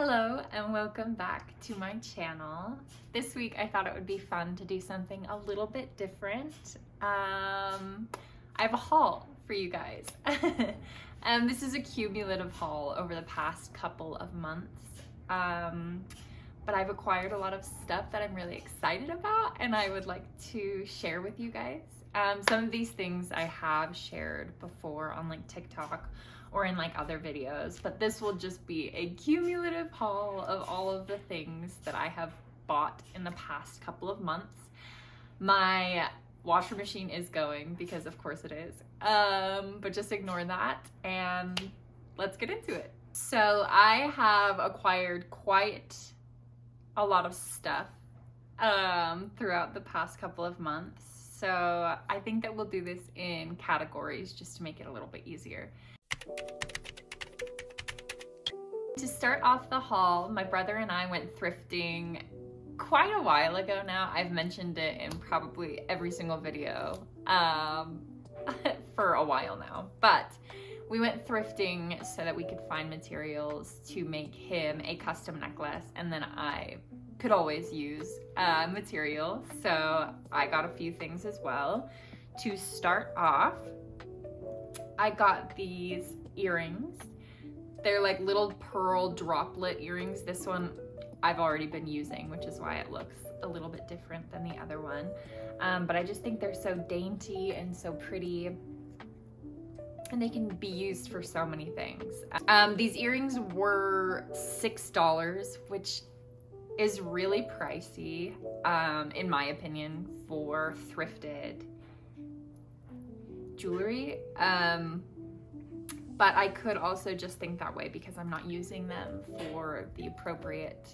Hello and welcome back to my channel. This week I thought it would be fun to do something a little bit different. I have a haul for you guys. This is a cumulative haul over the past couple of months. But I've acquired a lot of stuff that I'm really excited about and I would like to share with you guys. Some of these things I have shared before on like TikTok or in like other videos, but this will just be a cumulative haul of all of the things that I have bought in the past couple of months. My washer machine is going because of course it is, but just ignore that and let's get into it. So I have acquired quite a lot of stuff throughout the past couple of months. So I think that we'll do this in categories just to make it a little bit easier. To start off the haul, my brother and I went thrifting quite a while ago now. I've mentioned it in probably every single video for a while now, but we went thrifting so that we could find materials to make him a custom necklace, and then I could always use material, so I got a few things as well. To start off, I got these earrings. They're like little pearl droplet earrings. This one I've already been using, which is why it looks a little bit different than the other one. But I just think they're so dainty and so pretty, and they can be used for so many things. These earrings were $6, which is really pricey, in my opinion, for thrifted jewelry. But I could also just think that way because I'm not using them for the appropriate,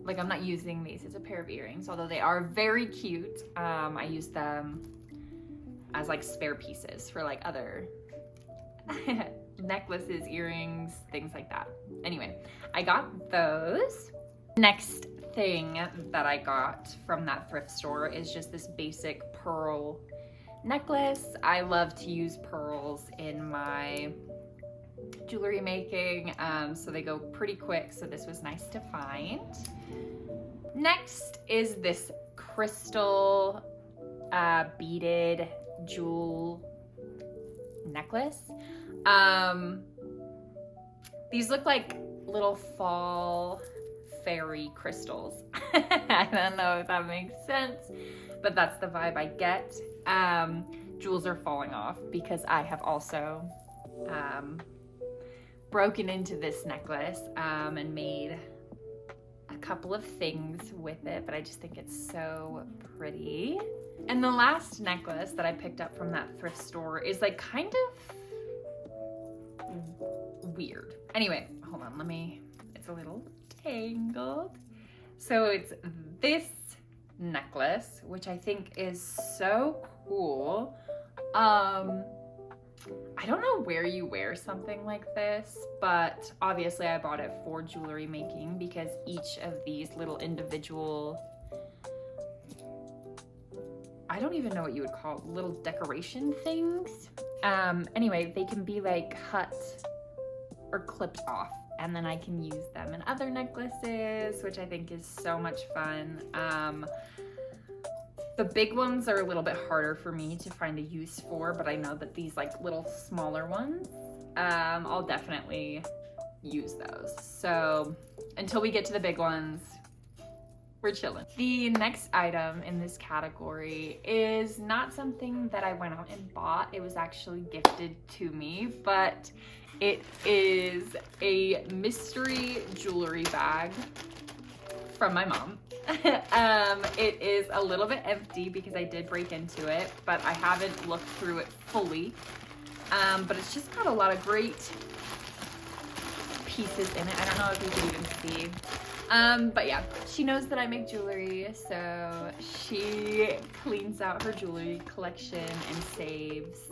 like I'm not using these as a pair of earrings, although they are very cute. I use them as like spare pieces for like other necklaces, earrings, things like that. Anyway, I got those. Next thing that I got from that thrift store is just this basic pearl necklace. I love to use pearls in my jewelry making, so they go pretty quick, so this was nice to find. Next is this crystal beaded jewel necklace. These look like little fall fairy crystals. I don't know if that makes sense, but that's the vibe I get. Jewels are falling off because I have also broken into this necklace and made a couple of things with it, but I just think it's so pretty. And the last necklace that I picked up from that thrift store is like kind of weird. Anyway, hold on, it's a little tangled. So it's this necklace, which I think is so cool. I don't know where you wear something like this, but obviously I bought it for jewelry making because each of these little individual, I don't even know what you would call little decoration things. Anyway, they can be like cut or clipped off, and then I can use them in other necklaces, which I think is so much fun. The big ones are a little bit harder for me to find a use for, but I know that these like little smaller ones, I'll definitely use those. So until we get to the big ones, we're chilling. The next item in this category is not something that I went out and bought. It was actually gifted to me, but it is a mystery jewelry bag from my mom. It is a little bit empty because I did break into it, but I haven't looked through it fully. But it's just got a lot of great pieces in it. I don't know if you can even see. But yeah, she knows that I make jewelry, so she cleans out her jewelry collection and saves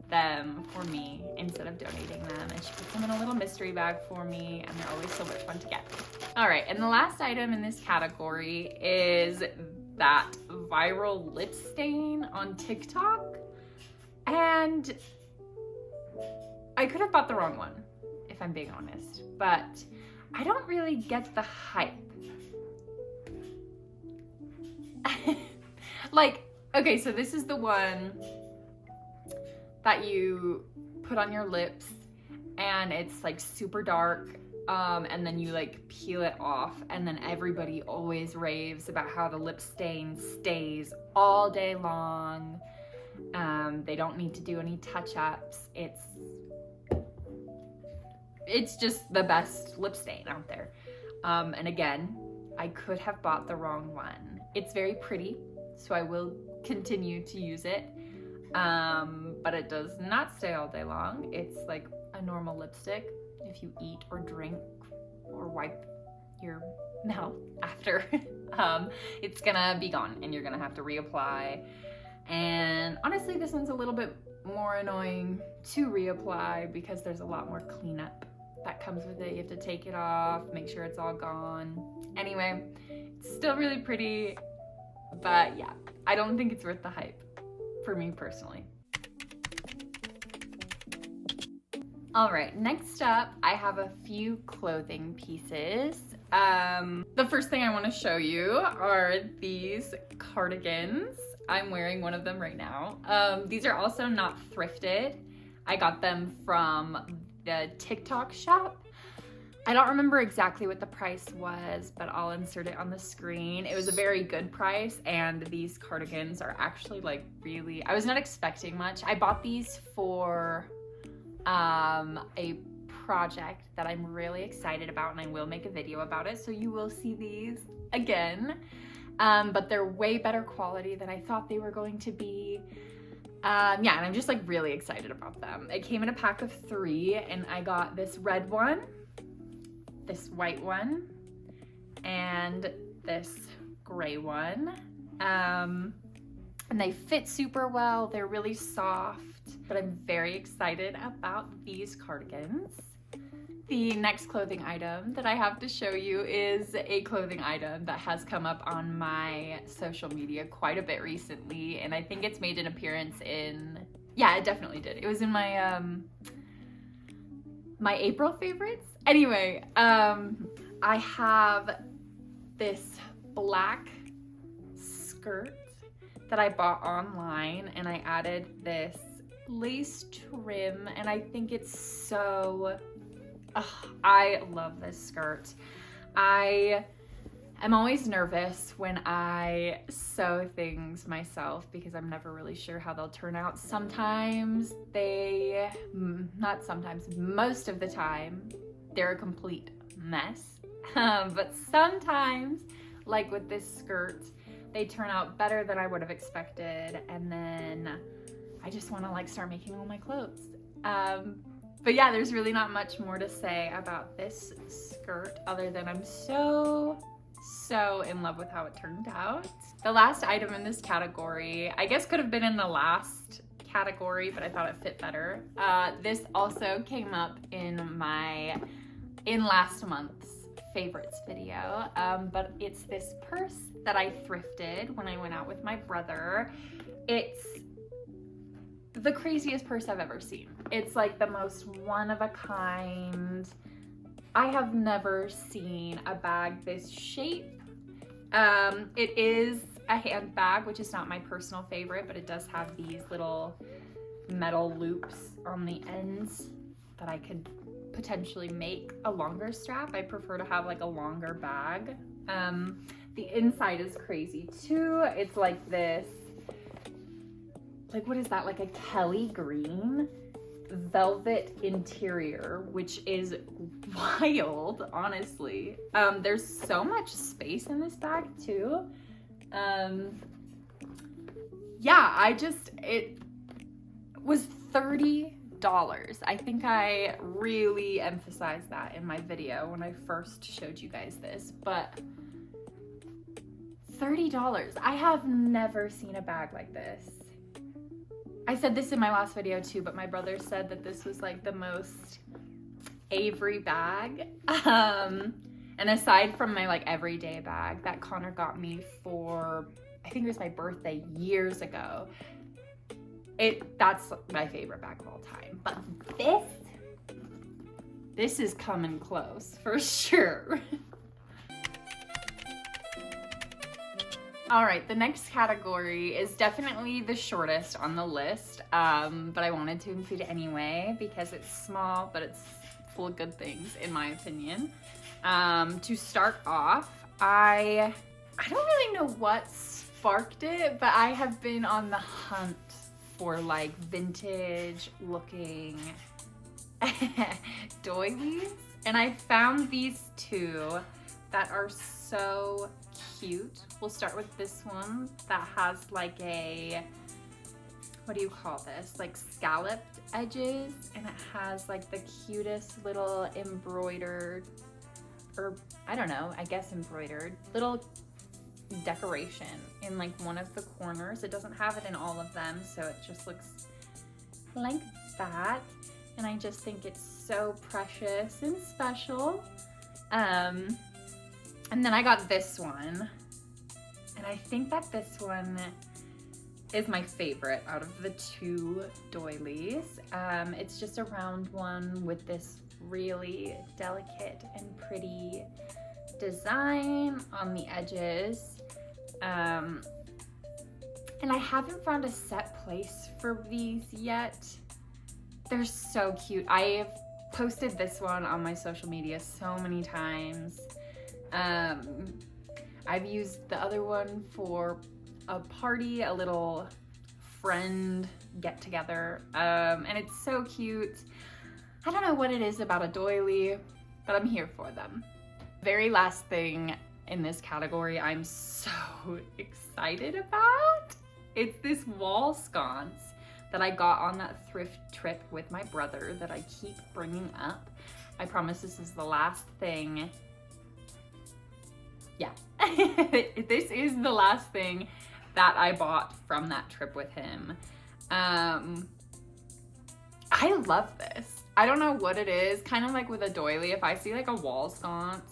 them for me instead of donating them, and she puts them in a little mystery bag for me, and they're always so much fun to get. All right, and the last item in this category is that viral lip stain on TikTok, and I could have bought the wrong one if I'm being honest, but I don't really get the hype. Like, okay, so this is the one that you put on your lips and it's like super dark, and then you like peel it off, and then everybody always raves about how the lip stain stays all day long. They don't need to do any touch-ups. It's just the best lip stain out there. And again, I could have bought the wrong one. It's very pretty, so I will continue to use it. But it does not stay all day long. It's like a normal lipstick. If you eat or drink or wipe your mouth after, it's gonna be gone and you're gonna have to reapply. And honestly, this one's a little bit more annoying to reapply because there's a lot more cleanup that comes with it. You have to take it off, make sure it's all gone. Anyway, it's still really pretty, but yeah, I don't think it's worth the hype for me personally. All right, next up, I have a few clothing pieces. The first thing I want to show you are these cardigans. I'm wearing one of them right now. These are also not thrifted. I got them from the TikTok shop. I don't remember exactly what the price was, but I'll insert it on the screen. It was a very good price, and these cardigans are actually like really, I was not expecting much. I bought these for a project that I'm really excited about, and I will make a video about it, so you will see these again. But they're way better quality than I thought they were going to be. Yeah, and I'm just like really excited about them. It came in a pack of 3, and I got this red one, this white one, and this gray one. And they fit super well. They're really soft, but I'm very excited about these cardigans. The next clothing item that I have to show you is a clothing item that has come up on my social media quite a bit recently, and I think it's made an appearance in, yeah, it definitely did. It was in my my April favorites. Anyway, I have this black skirt that I bought online, and I added this lace trim, and I think it's so, I love this skirt. I am always nervous when I sew things myself because I'm never really sure how they'll turn out. Sometimes they, not sometimes, most of the time, they're a complete mess. But sometimes, like with this skirt, they turn out better than I would have expected, and then I just want to like start making all my clothes. But yeah, there's really not much more to say about this skirt other than I'm so in love with how it turned out. The last item in this category, I guess could have been in the last category, but I thought it fit better. This also came up in last month's favorites video, but it's this purse that I thrifted when I went out with my brother. It's the craziest purse I've ever seen. It's like the most one of a kind. I have never seen a bag this shape. It is a handbag, which is not my personal favorite, but it does have these little metal loops on the ends that I could potentially make a longer strap. I prefer to have like a longer bag. The inside is crazy too. It's like this, like, what is that? Like a Kelly green velvet interior, which is wild, honestly. There's so much space in this bag too. Yeah, it was $30. I think I really emphasized that in my video when I first showed you guys this, but $30. I have never seen a bag like this. I said this in my last video too, but my brother said that this was like the most Avery bag. And aside from my like everyday bag that Connor got me for, I think it was my birthday years ago, that's my favorite bag of all time. But This is coming close for sure. All right, the next category is definitely the shortest on the list, but I wanted to include it anyway because it's small, but it's full of good things in my opinion. To start off, I don't really know what sparked it, but I have been on the hunt for like vintage looking doilies, and I found these two that are so cute. We'll start with this one that has like a, what do you call this? Like scalloped edges, and it has like the cutest little embroidered, or I don't know, I guess embroidered little decoration in like one of the corners. It doesn't have it in all of them, so it just looks like that. And I just think it's so precious and special. And then I got this one, and I think that this one is my favorite out of the two doilies. It's just a round one with this really delicate and pretty design on the edges. And I haven't found a set place for these yet. They're so cute. I have posted this one on my social media so many times. I've used the other one for a party, a little friend get together, and it's so cute. I don't know what it is about a doily, but I'm here for them. Very last thing in this category I'm so excited about. It's this wall sconce that I got on that thrift trip with my brother that I keep bringing up. I promise this is the last thing. Yeah, this is the last thing that I bought from that trip with him. I love this. I don't know what it is, kind of like with a doily. If I see like a wall sconce,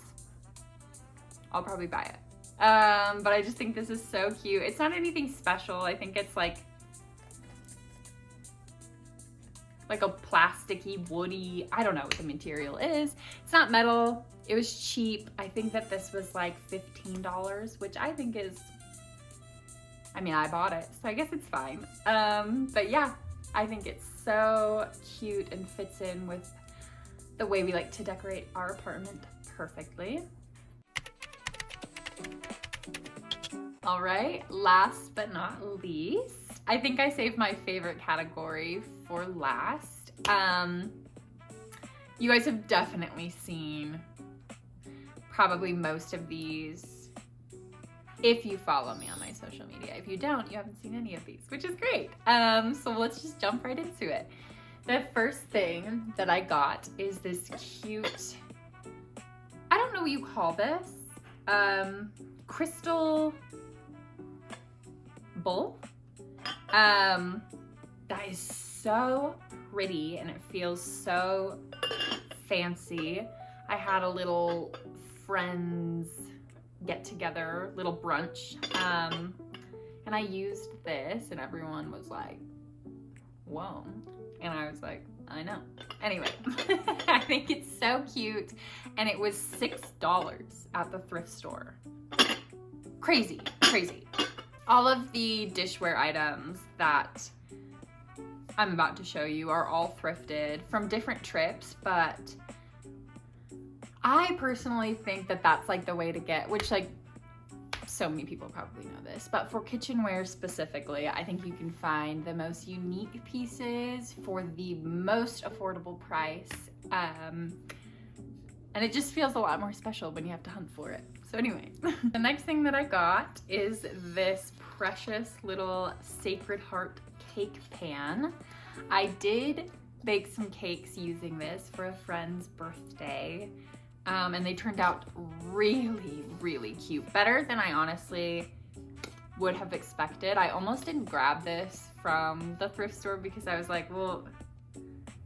I'll probably buy it. But I just think this is so cute. It's not anything special. I think it's like a plasticky, woody, I don't know what the material is. It's not metal. It was cheap. I think that this was like $15, which I think is, I mean, I bought it, so I guess it's fine. But yeah, I think it's so cute and fits in with the way we like to decorate our apartment perfectly. All right, last but not least, I think I saved my favorite category for last. You guys have definitely seen probably most of these if you follow me on my social media. If you don't, you haven't seen any of these, which is great. So let's just jump right into it. The first thing that I got is this cute, I don't know what you call this, crystal bowl. That is so pretty and it feels so fancy. I had a little friends get together, little brunch, and I used this and everyone was like, whoa. And I was like, I know. Anyway, I think it's so cute, and it was $6 at the thrift store. Crazy, crazy. All of the dishware items that I'm about to show you are all thrifted from different trips, but I personally think that that's like the way to get, which like so many people probably know this, but for kitchenware specifically, I think you can find the most unique pieces for the most affordable price. And it just feels a lot more special when you have to hunt for it. So anyway, the next thing that I got is this precious little Sacred Heart cake pan. I did bake some cakes using this for a friend's birthday. And they turned out really, really cute. Better than I honestly would have expected. I almost didn't grab this from the thrift store because I was like, well,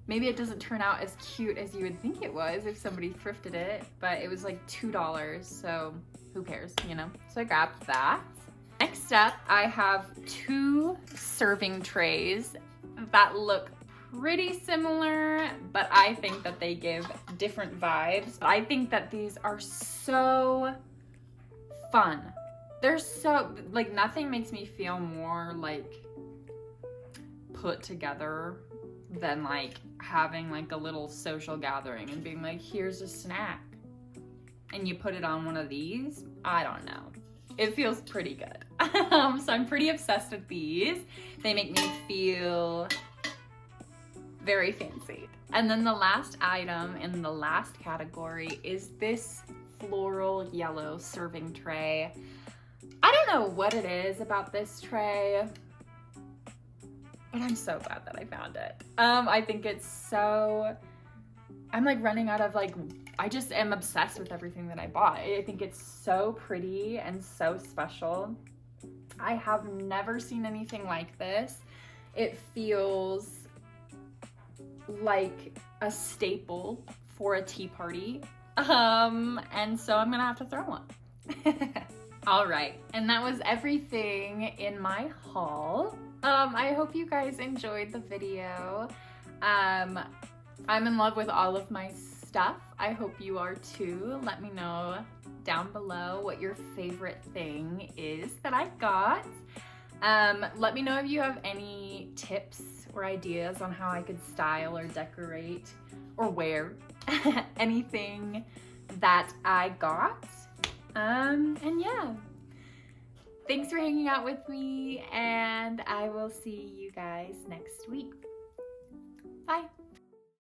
maybe it doesn't turn out as cute as you would think it was if somebody thrifted it, but it was like $2, so who cares, you know? So I grabbed that. Next up, I have 2 serving trays that look pretty similar, but I think that they give different vibes. I think that these are so fun. They're so, like, nothing makes me feel more like put together than like having like a little social gathering and being like, here's a snack, and you put it on one of these. I don't know. It feels pretty good. So I'm pretty obsessed with these. They make me feel very fancy. And then the last item in the last category is this floral yellow serving tray. I don't know what it is about this tray, but I'm so glad that I found it. I think it's so, I'm like running out of like, I just am obsessed with everything that I bought. I think it's so pretty and so special. I have never seen anything like this. It feels like a staple for a tea party. And so I'm gonna have to throw one. All right, and that was everything in my haul. I hope you guys enjoyed the video. I'm in love with all of my stuff. I hope you are too. Let me know down below what your favorite thing is that I got. Let me know if you have any tips or ideas on how I could style or decorate or wear anything that I got. And yeah, thanks for hanging out with me, and I will see you guys next week. Bye.